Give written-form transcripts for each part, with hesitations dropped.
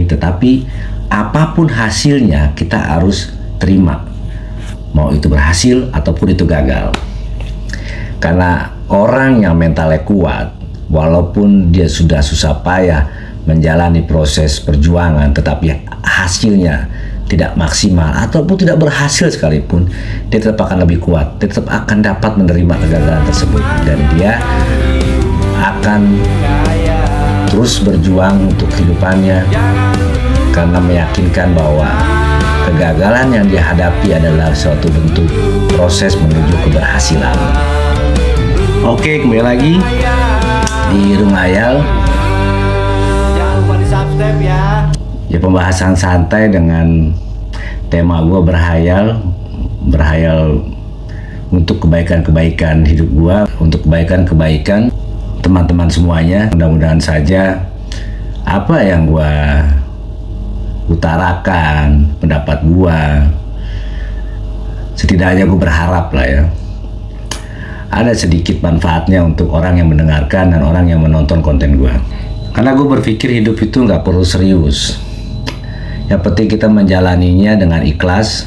Tetapi apapun hasilnya kita harus terima, mau itu berhasil ataupun itu gagal. Karena orang yang mentalnya kuat, walaupun dia sudah susah payah menjalani proses perjuangan, tetapi hasilnya tidak maksimal ataupun tidak berhasil sekalipun, dia tetap akan lebih kuat, dia tetap akan dapat menerima kegagalan tersebut, dan dia akan terus berjuang untuk kehidupannya karena meyakinkan bahwa kegagalan yang dia hadapi adalah suatu bentuk proses menuju keberhasilan. Oke, kembali lagi di Rumah Hayal. Jangan lupa di subscribe ya. Ya, pembahasan santai dengan tema gue berhayal untuk kebaikan-kebaikan hidup gue, untuk kebaikan-kebaikan teman-teman semuanya. Mudah-mudahan saja apa yang gue utarakan, pendapat gue, setidaknya gue berharap lah ya, ada sedikit manfaatnya untuk orang yang mendengarkan dan orang yang menonton konten gue. Karena gue berpikir hidup itu nggak perlu serius. Yang penting kita menjalaninya dengan ikhlas,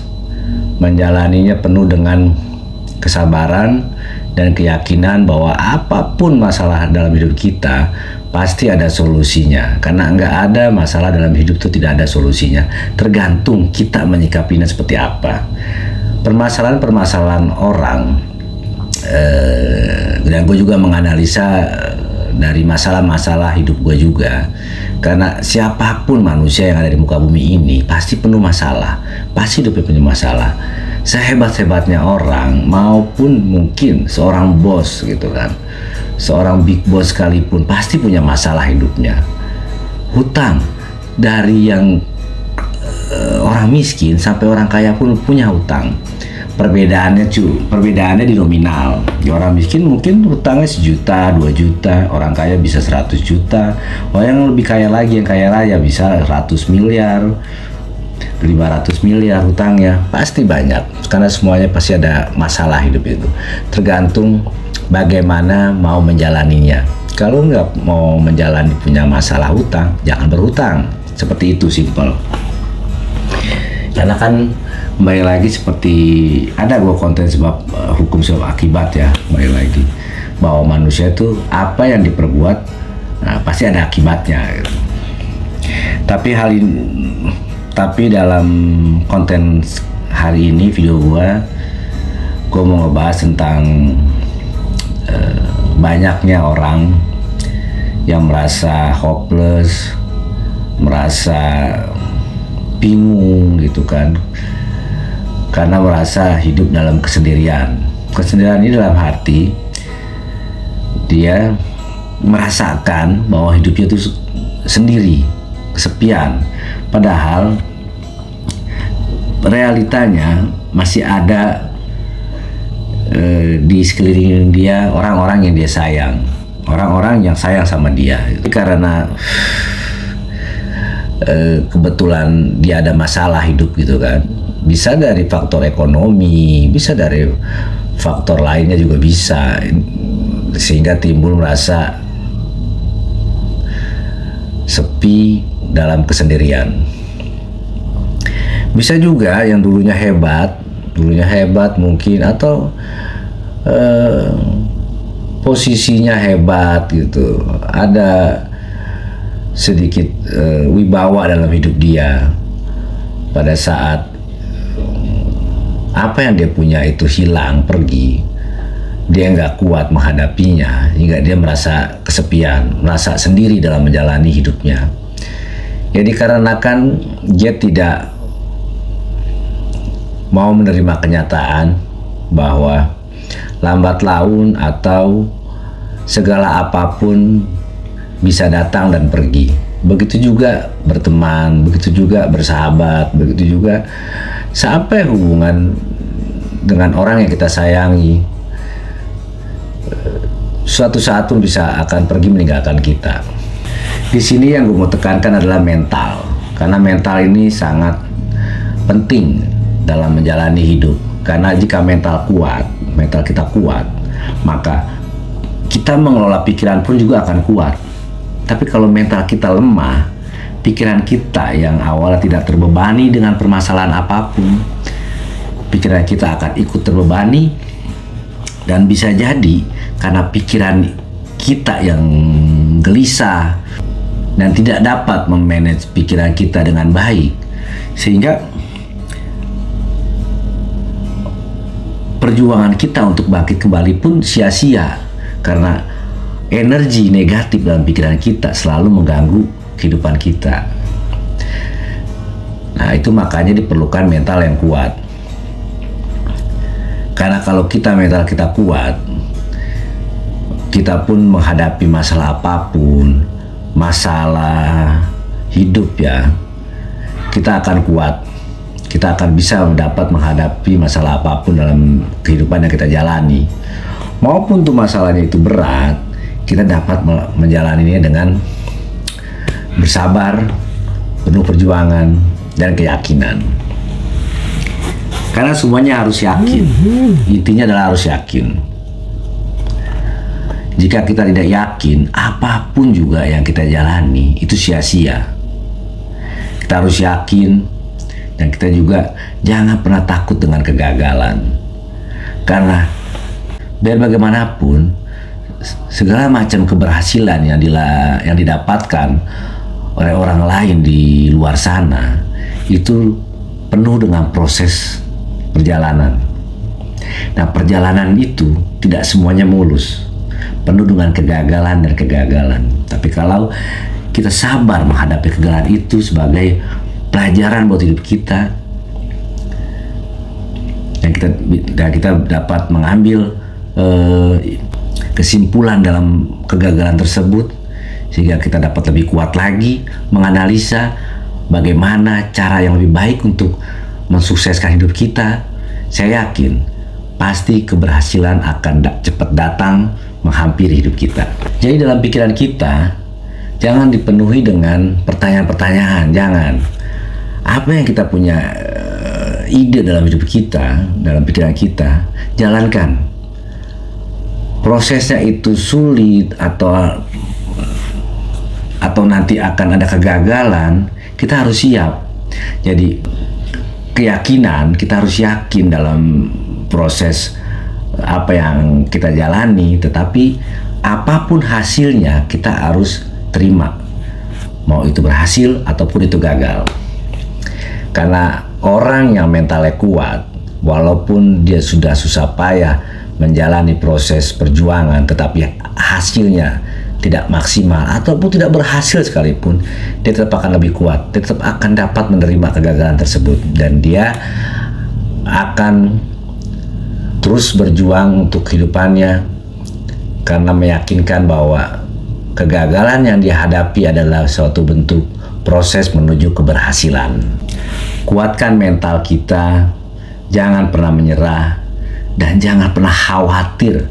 menjalaninya penuh dengan kesabaran dan keyakinan bahwa apapun masalah dalam hidup kita pasti ada solusinya. Karena nggak ada masalah dalam hidup itu tidak ada solusinya. Tergantung kita menyikapinya seperti apa. Permasalahan-permasalahan orang, dan gue juga menganalisa dari masalah-masalah hidup gue juga. Karena siapapun manusia yang ada di muka bumi ini pasti penuh masalah, pasti hidupnya punya masalah. Sehebat-hebatnya orang maupun mungkin seorang bos gitu kan, seorang big boss sekalipun pasti punya masalah hidupnya. Hutang, dari yang orang miskin sampai orang kaya pun punya hutang. Perbedaannya di nominal. Di orang miskin mungkin hutangnya 1 juta, 2 juta, orang kaya bisa 100 juta. Orang yang lebih kaya lagi, yang kaya raya bisa 100 miliar, 500 miliar hutangnya. Pasti banyak, karena semuanya pasti ada masalah hidup itu. Tergantung bagaimana mau menjalaninya. Kalau nggak mau menjalani punya masalah hutang, jangan berhutang. Seperti itu, simpel. Karena kan kembali lagi seperti ada gua konten sebab hukum sebab akibat ya, kembali lagi bahwa manusia itu apa yang diperbuat, nah, pasti ada akibatnya gitu. Tapi dalam konten hari ini, video gua mau ngebahas tentang banyaknya orang yang merasa hopeless, merasa bingung gitu kan, karena merasa hidup dalam kesendirian. Kesendirian ini dalam arti dia merasakan bahwa hidupnya itu sendiri, kesepian, padahal realitanya masih ada di sekeliling dia orang-orang yang dia sayang, orang-orang yang sayang sama dia. Karena kebetulan dia ada masalah hidup gitu kan, bisa dari faktor ekonomi, bisa dari faktor lainnya juga bisa, sehingga timbul merasa sepi dalam kesendirian. Bisa juga yang dulunya hebat mungkin, atau posisinya hebat gitu, ada sedikit wibawa dalam hidup dia, pada saat apa yang dia punya itu hilang, pergi, dia nggak kuat menghadapinya, hingga dia merasa kesepian, merasa sendiri dalam menjalani hidupnya. Ya, dikarenakan dia tidak mau menerima kenyataan bahwa lambat laun atau segala apapun bisa datang dan pergi. Begitu juga berteman, begitu juga bersahabat, begitu juga sampai hubungan dengan orang yang kita sayangi. Suatu saat pun bisa akan pergi meninggalkan kita. Di sini yang gue mau tekankan adalah mental, karena mental ini sangat penting dalam menjalani hidup. Karena jika mental kita kuat, maka kita mengelola pikiran pun juga akan kuat. Tapi kalau mental kita lemah, pikiran kita yang awalnya tidak terbebani dengan permasalahan apapun, pikiran kita akan ikut terbebani. Dan bisa jadi karena pikiran kita yang gelisah dan tidak dapat memanage pikiran kita dengan baik, sehingga perjuangan kita untuk bangkit kembali pun sia-sia karena energi negatif dalam pikiran kita selalu mengganggu kehidupan kita. Nah, itu makanya diperlukan mental yang kuat. Karena kalau mental kita kuat, kita pun menghadapi masalah apapun, masalah hidup ya, kita akan kuat. Kita akan bisa dapat menghadapi masalah apapun dalam kehidupan yang kita jalani. Maupun tuh masalahnya itu berat, kita dapat menjalaninya dengan bersabar, penuh perjuangan, dan keyakinan. Karena semuanya harus yakin. Intinya adalah harus yakin. Jika kita tidak yakin, apapun juga yang kita jalani itu sia-sia. Kita harus yakin, dan kita juga jangan pernah takut dengan kegagalan. Karena biar bagaimanapun, segala macam keberhasilan yang didapatkan oleh orang lain di luar sana itu penuh dengan proses perjalanan. Nah, perjalanan itu tidak semuanya mulus, penuh dengan kegagalan dan kegagalan. Tapi kalau kita sabar menghadapi kegagalan itu sebagai pelajaran buat hidup kita, dan kita dapat mengambil kesimpulan dalam kegagalan tersebut, sehingga kita dapat lebih kuat lagi menganalisa bagaimana cara yang lebih baik untuk mensukseskan hidup kita. Saya yakin pasti keberhasilan akan cepat datang menghampiri hidup kita. Jadi dalam pikiran kita jangan dipenuhi dengan pertanyaan-pertanyaan. Jangan. Apa yang kita punya ide dalam hidup kita, dalam pikiran kita, jalankan. Prosesnya itu sulit atau nanti akan ada kegagalan, kita harus siap. Jadi keyakinan, kita harus yakin dalam proses apa yang kita jalani, tetapi apapun hasilnya kita harus terima, mau itu berhasil ataupun itu gagal. Karena orang yang mentalnya kuat, walaupun dia sudah susah payah menjalani proses perjuangan, tetapi hasilnya tidak maksimal ataupun tidak berhasil sekalipun, dia tetap akan lebih kuat. Dia tetap akan dapat menerima kegagalan tersebut, dan dia akan terus berjuang untuk kehidupannya karena meyakinkan bahwa kegagalan yang dia hadapi adalah suatu bentuk proses menuju keberhasilan. Kuatkan mental kita, jangan pernah menyerah, dan jangan pernah khawatir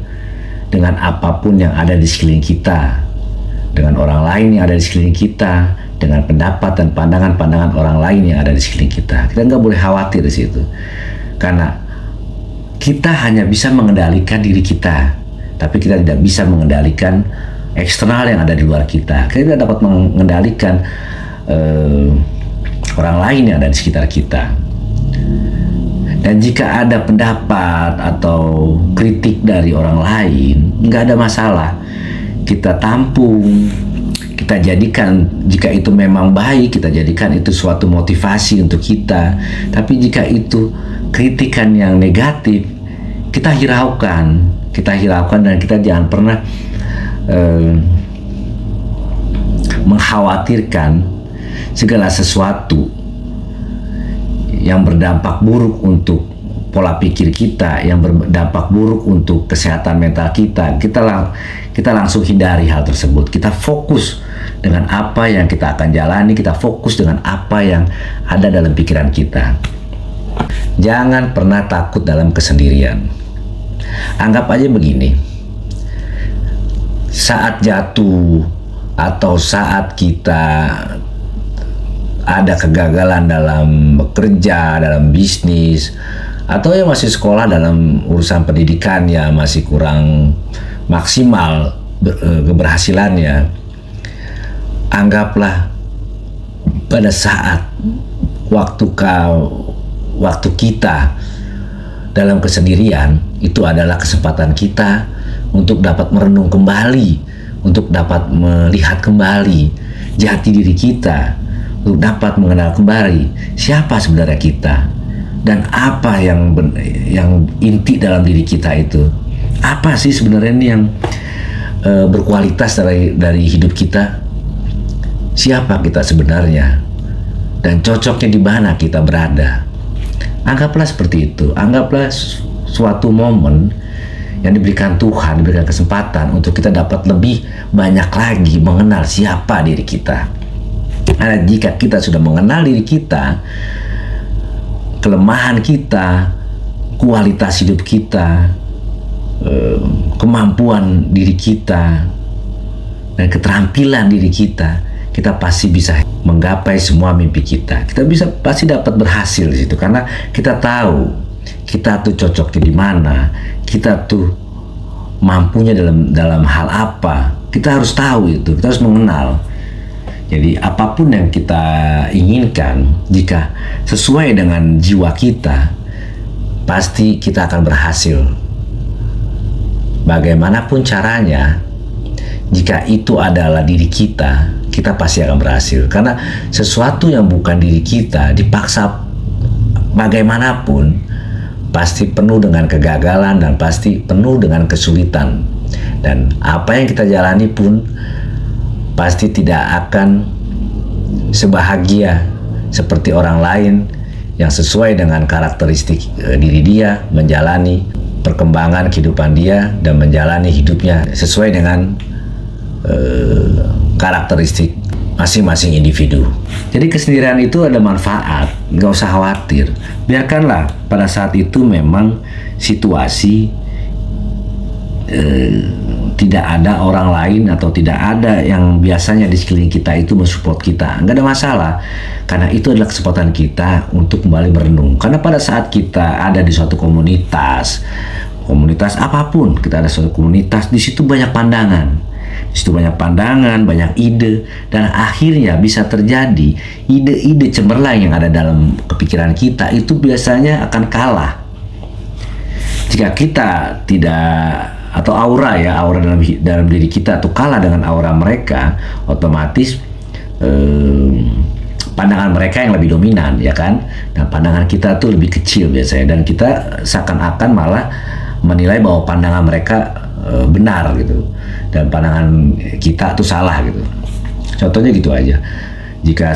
dengan apapun yang ada di sekeliling kita, dengan orang lain yang ada di sekeliling kita, dengan pendapat dan pandangan-pandangan orang lain yang ada di sekeliling kita. Kita nggak boleh khawatir di situ, karena kita hanya bisa mengendalikan diri kita, tapi kita tidak bisa mengendalikan eksternal yang ada di luar kita. Kita tidak dapat mengendalikan orang lain yang ada di sekitar kita. Dan jika ada pendapat atau kritik dari orang lain, nggak ada masalah. Kita tampung, kita jadikan, jika itu memang baik, kita jadikan itu suatu motivasi untuk kita. Tapi jika itu kritikan yang negatif, kita hiraukan dan kita jangan pernah mengkhawatirkan segala sesuatu yang berdampak buruk untuk pola pikir kita, yang berdampak buruk untuk kesehatan mental kita. Kita langsung hindari hal tersebut. Kita fokus dengan apa yang kita akan jalani, kita fokus dengan apa yang ada dalam pikiran kita. Jangan pernah takut dalam kesendirian. Anggap aja begini, saat jatuh atau saat kita ada kegagalan dalam bekerja, dalam bisnis, atau yang masih sekolah dalam urusan pendidikan ya masih kurang maksimal keberhasilannya, anggaplah pada saat waktu kita dalam kesendirian, itu adalah kesempatan kita untuk dapat merenung kembali, untuk dapat melihat kembali jati diri kita, untuk dapat mengenal kembali siapa sebenarnya kita dan apa yang inti dalam diri kita itu. Apa sih sebenarnya ini yang berkualitas dari hidup kita? Siapa kita sebenarnya? Dan cocoknya di mana kita berada? Anggaplah seperti itu. Anggaplah suatu momen yang diberikan Tuhan, diberikan kesempatan untuk kita dapat lebih banyak lagi mengenal siapa diri kita. Karena jika kita sudah mengenal diri kita, kelemahan kita, kualitas hidup kita, kemampuan diri kita, dan keterampilan diri kita, kita pasti bisa menggapai semua mimpi kita. Kita pasti dapat berhasil di situ karena kita tahu kita tuh cocoknya di mana, kita tuh mampunya dalam hal apa. Kita harus tahu itu, kita harus mengenal. Jadi apapun yang kita inginkan, jika sesuai dengan jiwa kita, pasti kita akan berhasil. Bagaimanapun caranya, jika itu adalah diri kita, kita pasti akan berhasil. Karena sesuatu yang bukan diri kita, dipaksa bagaimanapun, pasti penuh dengan kegagalan dan pasti penuh dengan kesulitan. Dan apa yang kita jalani pun pasti tidak akan sebahagia seperti orang lain yang sesuai dengan karakteristik diri dia, menjalani perkembangan kehidupan dia dan menjalani hidupnya sesuai dengan karakteristik masing-masing individu. Jadi kesendirian itu ada manfaat, nggak usah khawatir. Biarkanlah pada saat itu memang situasi tidak ada orang lain atau tidak ada yang biasanya di sekeliling kita itu mensupport kita. Nggak ada masalah, karena itu adalah kesempatan kita untuk kembali merenung. Karena pada saat kita ada di suatu komunitas apapun, kita ada suatu komunitas, di situ banyak pandangan. Di situ banyak pandangan, banyak ide, dan akhirnya bisa terjadi ide-ide cemerlang yang ada dalam kepikiran kita itu biasanya akan kalah. Jika kita tidak, atau aura dalam diri kita tuh kalah dengan aura mereka, otomatis pandangan mereka yang lebih dominan, ya kan? Nah, pandangan kita tuh lebih kecil biasanya, dan kita seakan-akan malah menilai bahwa pandangan mereka benar gitu, dan pandangan kita tuh salah gitu. Contohnya gitu aja. Jika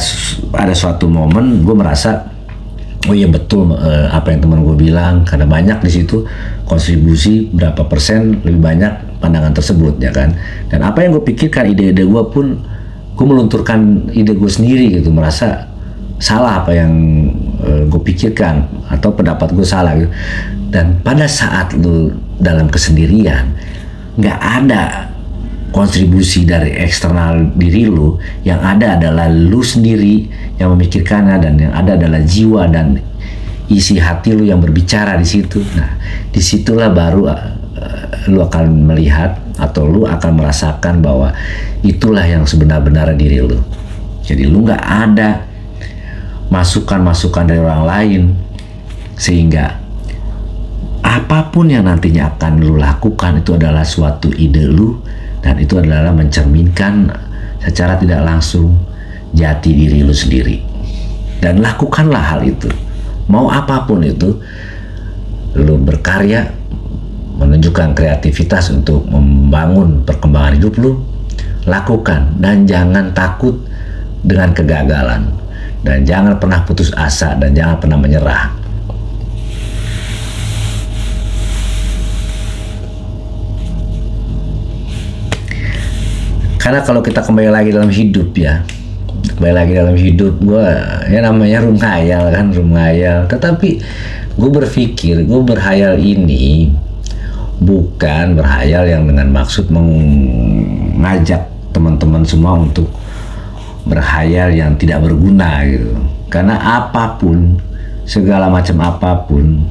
ada suatu momen gue merasa, oh iya betul apa yang teman gue bilang, karena banyak di situ kontribusi berapa persen lebih banyak pandangan tersebut, ya kan. Dan apa yang gue pikirkan, ide-ide gue pun gue melunturkan ide gue sendiri gitu, merasa salah apa yang gue pikirkan atau pendapat gue salah gitu. Dan pada saat lu dalam kesendirian, nggak ada kontribusi dari eksternal diri lu, yang ada adalah lu sendiri yang memikirkannya, dan yang ada adalah jiwa dan isi hati lu yang berbicara di situ. Nah, disitulah baru lu akan melihat atau lu akan merasakan bahwa itulah yang sebenar-benar diri lu. Jadi lu nggak ada masukan-masukan dari orang lain, sehingga apapun yang nantinya akan lu lakukan itu adalah suatu ide lu, dan itu adalah mencerminkan secara tidak langsung jati diri lu sendiri. Dan lakukanlah hal itu. Mau apapun itu, lu berkarya, menunjukkan kreativitas untuk membangun perkembangan hidup lu, lakukan. Dan jangan takut dengan kegagalan, dan jangan pernah putus asa, dan jangan pernah menyerah. Karena kalau kita kembali lagi dalam hidup gue ya namanya room ngayal. Tetapi gue berpikir, gue berhayal ini bukan berhayal yang dengan maksud mengajak teman-teman semua untuk berhayal yang tidak berguna gitu. Karena apapun, segala macam apapun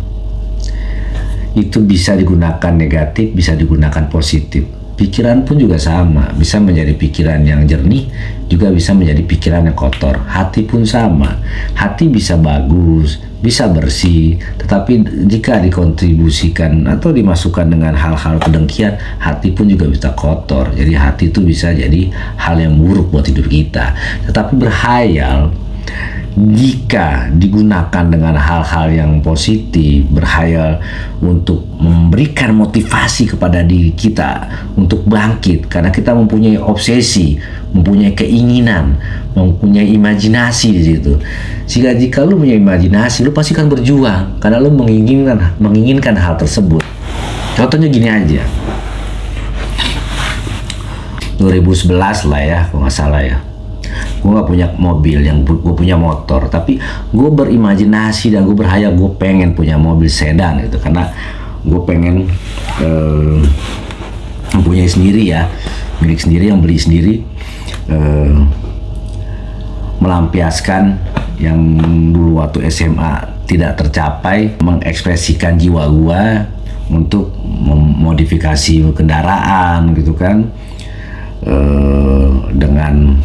itu bisa digunakan negatif, bisa digunakan positif. Pikiran pun juga sama, bisa menjadi pikiran yang jernih, juga bisa menjadi pikiran yang kotor. Hati pun sama, hati bisa bagus, bisa bersih, tetapi jika dikontribusikan atau dimasukkan dengan hal-hal kedengkian, hati pun juga bisa kotor. Jadi hati itu bisa jadi hal yang buruk buat hidup kita. Tetapi berhayal, jika digunakan dengan hal-hal yang positif, berhayal untuk memberikan motivasi kepada diri kita untuk bangkit, karena kita mempunyai obsesi, mempunyai keinginan, mempunyai imajinasi di situ. Jika lu punya imajinasi, lu pasti akan berjuang karena lu menginginkan hal tersebut. Contohnya gini aja, 2011 lah ya, kalau nggak salah ya. Gue gak punya mobil, gue punya motor, tapi gue berimajinasi dan gue berhayal gue pengen punya mobil sedan gitu, karena gue pengen mempunyai sendiri ya, milik sendiri, yang beli sendiri, melampiaskan yang dulu waktu SMA tidak tercapai, mengekspresikan jiwa gue untuk memodifikasi kendaraan gitu kan, dengan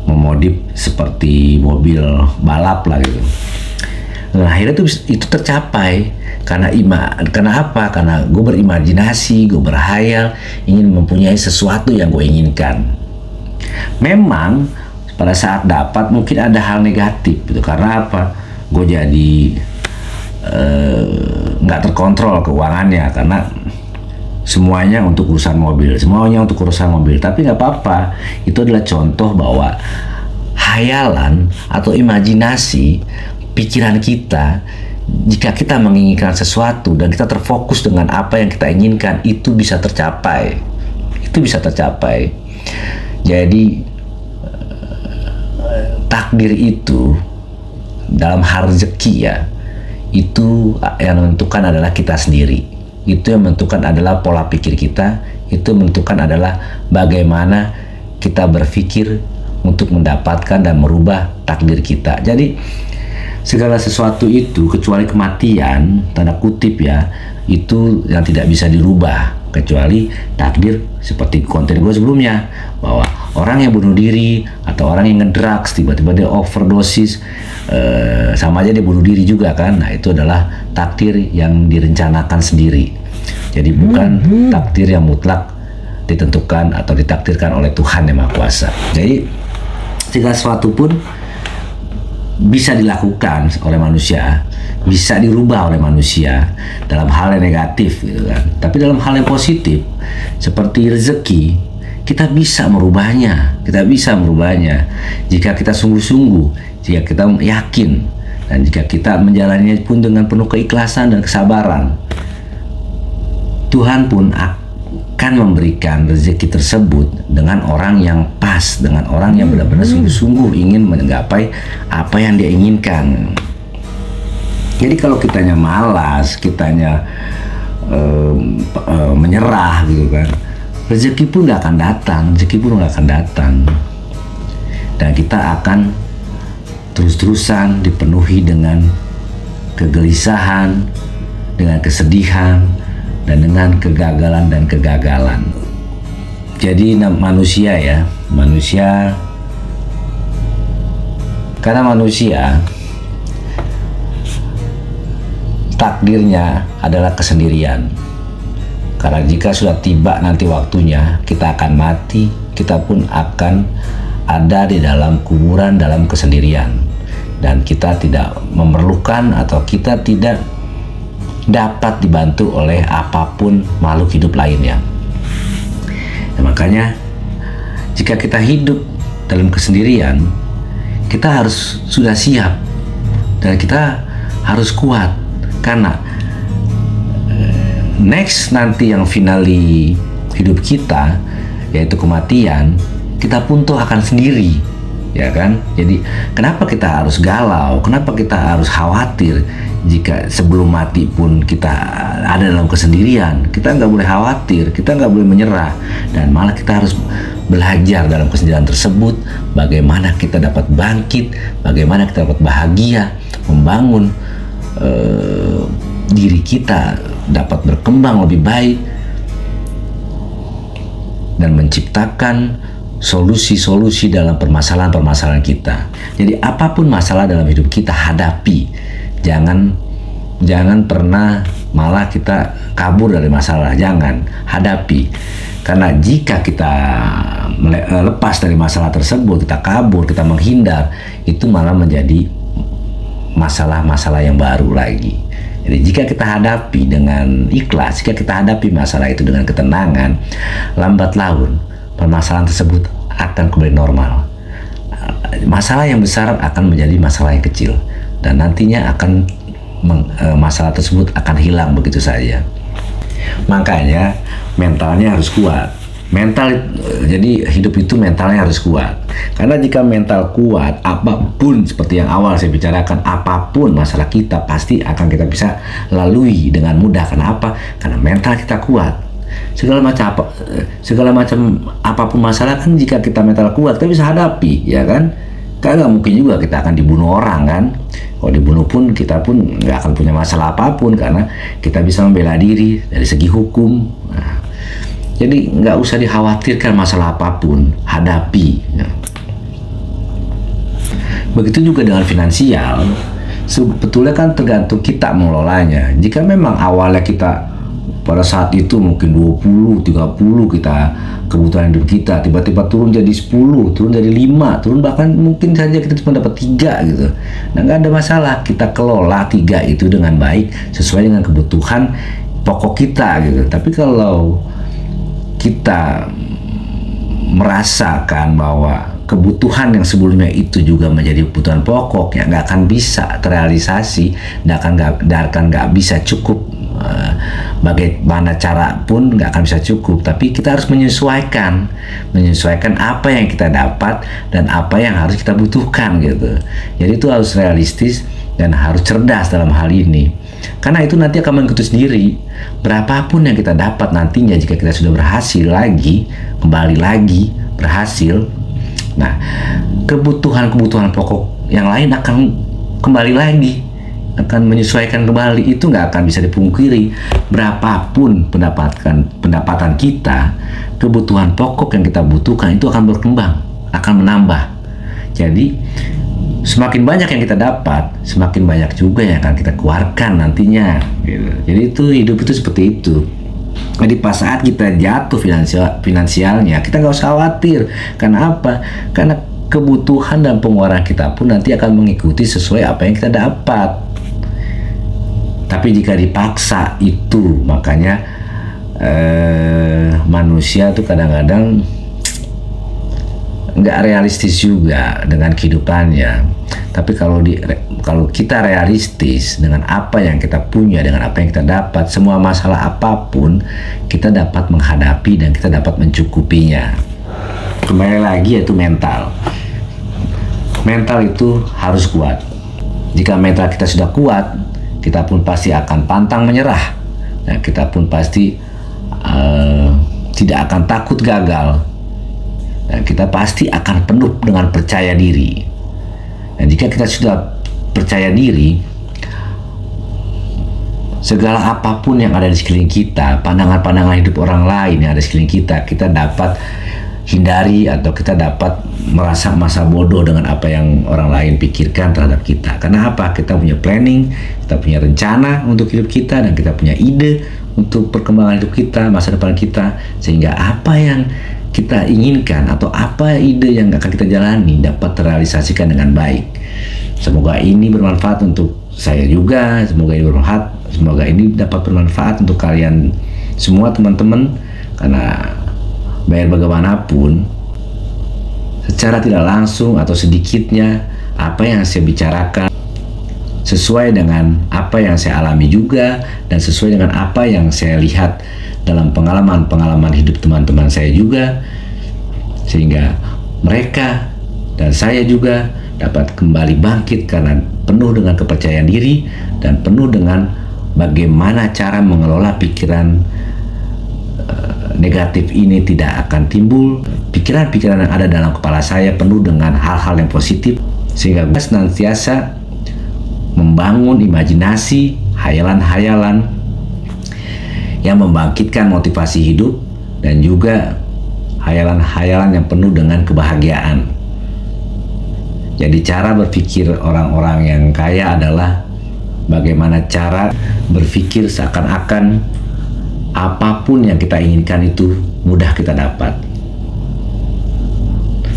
memodif seperti mobil balap lah gitu. Nah, akhirnya itu tercapai karena apa? Karena gue berimajinasi, gue berhayal ingin mempunyai sesuatu yang gue inginkan. Memang pada saat dapat mungkin ada hal negatif gitu. Karena apa? Gue jadi nggak terkontrol keuangannya, karena semuanya untuk urusan mobil, tapi nggak apa-apa. Itu adalah contoh bahwa hayalan atau imajinasi pikiran kita, jika kita menginginkan sesuatu dan kita terfokus dengan apa yang kita inginkan, itu bisa tercapai. Jadi takdir itu dalam hal rezeki ya, itu yang menentukan adalah kita sendiri. Itu yang menentukan adalah pola pikir kita, itu menentukan adalah bagaimana kita berpikir untuk mendapatkan dan merubah takdir kita. Jadi segala sesuatu itu kecuali kematian, tanda kutip ya, itu yang tidak bisa dirubah, kecuali takdir seperti konten gue sebelumnya, bahwa orang yang bunuh diri atau orang yang ngedrugs tiba-tiba dia overdosis, sama aja dia bunuh diri juga kan. Nah, itu adalah takdir yang direncanakan sendiri. Jadi bukan takdir yang mutlak ditentukan atau ditakdirkan oleh Tuhan Yang Maha Kuasa. Jadi segala sesuatu pun bisa dilakukan oleh manusia, bisa dirubah oleh manusia dalam hal yang negatif gitu kan. Tapi dalam hal yang positif seperti rezeki, kita bisa merubahnya. Jika kita sungguh-sungguh, jika kita yakin, dan jika kita menjalaninya pun dengan penuh keikhlasan dan kesabaran, Tuhan pun akan memberikan rezeki tersebut dengan orang yang pas, dengan orang yang benar-benar sungguh-sungguh ingin menggapai apa yang dia inginkan. Jadi kalau kitanya malas, kitanya menyerah gitu kan, rezeki pun nggak akan datang, dan kita akan terus-terusan dipenuhi dengan kegelisahan, dengan kesedihan, dan dengan kegagalan. Jadi karena manusia takdirnya adalah kesendirian. Karena jika sudah tiba nanti waktunya, kita akan mati, kita pun akan ada di dalam kuburan dalam kesendirian, dan kita tidak memerlukan atau kita tidak dapat dibantu oleh apapun makhluk hidup lainnya. Nah, makanya jika kita hidup dalam kesendirian, kita harus sudah siap dan kita harus kuat, karena next nanti yang finali hidup kita, yaitu kematian, kita pun tuh akan sendiri, ya kan? Jadi kenapa kita harus galau, kenapa kita harus khawatir jika sebelum mati pun kita ada dalam kesendirian? Kita nggak boleh khawatir, kita nggak boleh menyerah, dan malah kita harus belajar dalam kesendirian tersebut bagaimana kita dapat bangkit, bagaimana kita dapat bahagia, membangun diri kita dapat berkembang lebih baik, dan menciptakan solusi-solusi dalam permasalahan-permasalahan kita. Jadi apapun masalah dalam hidup kita hadapi. Jangan pernah malah kita kabur dari masalah. Jangan, hadapi. Karena jika kita lepas dari masalah tersebut, kita kabur, kita menghindar, itu malah menjadi masalah-masalah yang baru lagi. Jadi jika kita hadapi dengan ikhlas, jika kita hadapi masalah itu dengan ketenangan, lambat laun permasalahan tersebut akan kembali normal. Masalah yang besar akan menjadi masalah yang kecil, dan nantinya masalah tersebut akan hilang begitu saja. Makanya mentalnya harus kuat. Jadi hidup itu mentalnya harus kuat. Karena jika mental kuat, apapun seperti yang awal saya bicarakan, apapun masalah kita pasti akan kita bisa lalui dengan mudah. Kenapa? Karena mental kita kuat. Segala macam apapun masalah kan, jika kita mental kuat kita bisa hadapi, ya kan? Karena nggak mungkin juga kita akan dibunuh orang kan. Kalau dibunuh pun kita pun nggak akan punya masalah apapun, karena kita bisa membela diri dari segi hukum. Nah, jadi nggak usah dikhawatirkan masalah apapun, hadapi. Begitu juga dengan finansial, sebetulnya kan tergantung kita mengelolanya. Jika memang awalnya kita pada saat itu mungkin 20, 30 kita kebutuhan hidup kita, tiba-tiba turun jadi 10, turun jadi 5, turun bahkan mungkin saja kita cuma dapat 3 gitu. Nah, nggak ada masalah, kita kelola 3 itu dengan baik sesuai dengan kebutuhan pokok kita gitu. Tapi kalau kita merasakan bahwa kebutuhan yang sebelumnya itu juga menjadi kebutuhan pokok, yang nggak akan bisa terrealisasi, nggak bisa cukup, bagaimana cara pun nggak akan bisa cukup. Tapi kita harus menyesuaikan apa yang kita dapat dan apa yang harus kita butuhkan gitu. Jadi itu harus realistis dan harus cerdas dalam hal ini, karena itu nanti akan mengikuti sendiri. Berapapun yang kita dapat nantinya, jika kita sudah berhasil lagi, kembali lagi berhasil, nah kebutuhan pokok yang lain akan kembali lagi, akan menyesuaikan kembali. Itu nggak akan bisa dipungkiri. Berapapun pendapatan kita, kebutuhan pokok yang kita butuhkan itu akan berkembang, akan menambah. Jadi semakin banyak yang kita dapat, semakin banyak juga yang akan kita keluarkan nantinya gitu. Jadi itu hidup itu seperti itu. Jadi pas saat kita jatuh finansialnya, kita nggak usah khawatir. Karena apa? Karena kebutuhan dan pengeluaran kita pun nanti akan mengikuti sesuai apa yang kita dapat. Tapi jika dipaksa itu, makanya manusia tuh kadang-kadang nggak realistis juga dengan kehidupannya. Tapi kalau kita realistis dengan apa yang kita punya, dengan apa yang kita dapat, semua masalah apapun kita dapat menghadapi dan kita dapat mencukupinya. Kembali lagi yaitu mental. Mental itu harus kuat. Jika mental kita sudah kuat, kita pun pasti akan pantang menyerah. Nah, kita pun pasti tidak akan takut gagal. Dan kita pasti akan penuh dengan percaya diri. Dan jika kita sudah percaya diri, segala apapun yang ada di sekeliling kita, pandangan-pandangan hidup orang lain yang ada di sekeliling kita, kita dapat hindari atau kita dapat merasa masa bodoh dengan apa yang orang lain pikirkan terhadap kita. Karena apa? Kita punya planning, kita punya rencana untuk hidup kita, dan kita punya ide untuk perkembangan hidup kita, masa depan kita, sehingga apa yang kita inginkan atau apa ide yang akan kita jalani dapat terrealisasikan dengan baik. Semoga ini bermanfaat untuk saya juga, semoga ini dapat bermanfaat untuk kalian semua teman-teman. Karena biar bagaimanapun, secara tidak langsung atau sedikitnya, apa yang saya bicarakan sesuai dengan apa yang saya alami juga, dan sesuai dengan apa yang saya lihat dalam pengalaman hidup teman-teman saya juga, sehingga mereka dan saya juga dapat kembali bangkit karena penuh dengan kepercayaan diri dan penuh dengan bagaimana cara mengelola pikiran negatif ini tidak akan timbul. Pikiran-pikiran yang ada dalam kepala saya penuh dengan hal-hal yang positif, sehingga saya senantiasa membangun imajinasi, hayalan-hayalan yang membangkitkan motivasi hidup dan juga hayalan-hayalan yang penuh dengan kebahagiaan. Jadi cara berpikir orang-orang yang kaya adalah bagaimana cara berpikir seakan-akan apapun yang kita inginkan itu mudah kita dapat.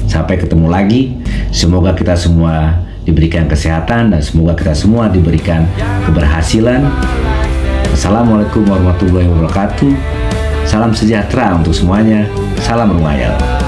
Sampai ketemu lagi, semoga kita semua diberikan kesehatan dan semoga kita semua diberikan keberhasilan. Assalamualaikum warahmatullahi wabarakatuh. Salam sejahtera untuk semuanya. Salam Rumayal.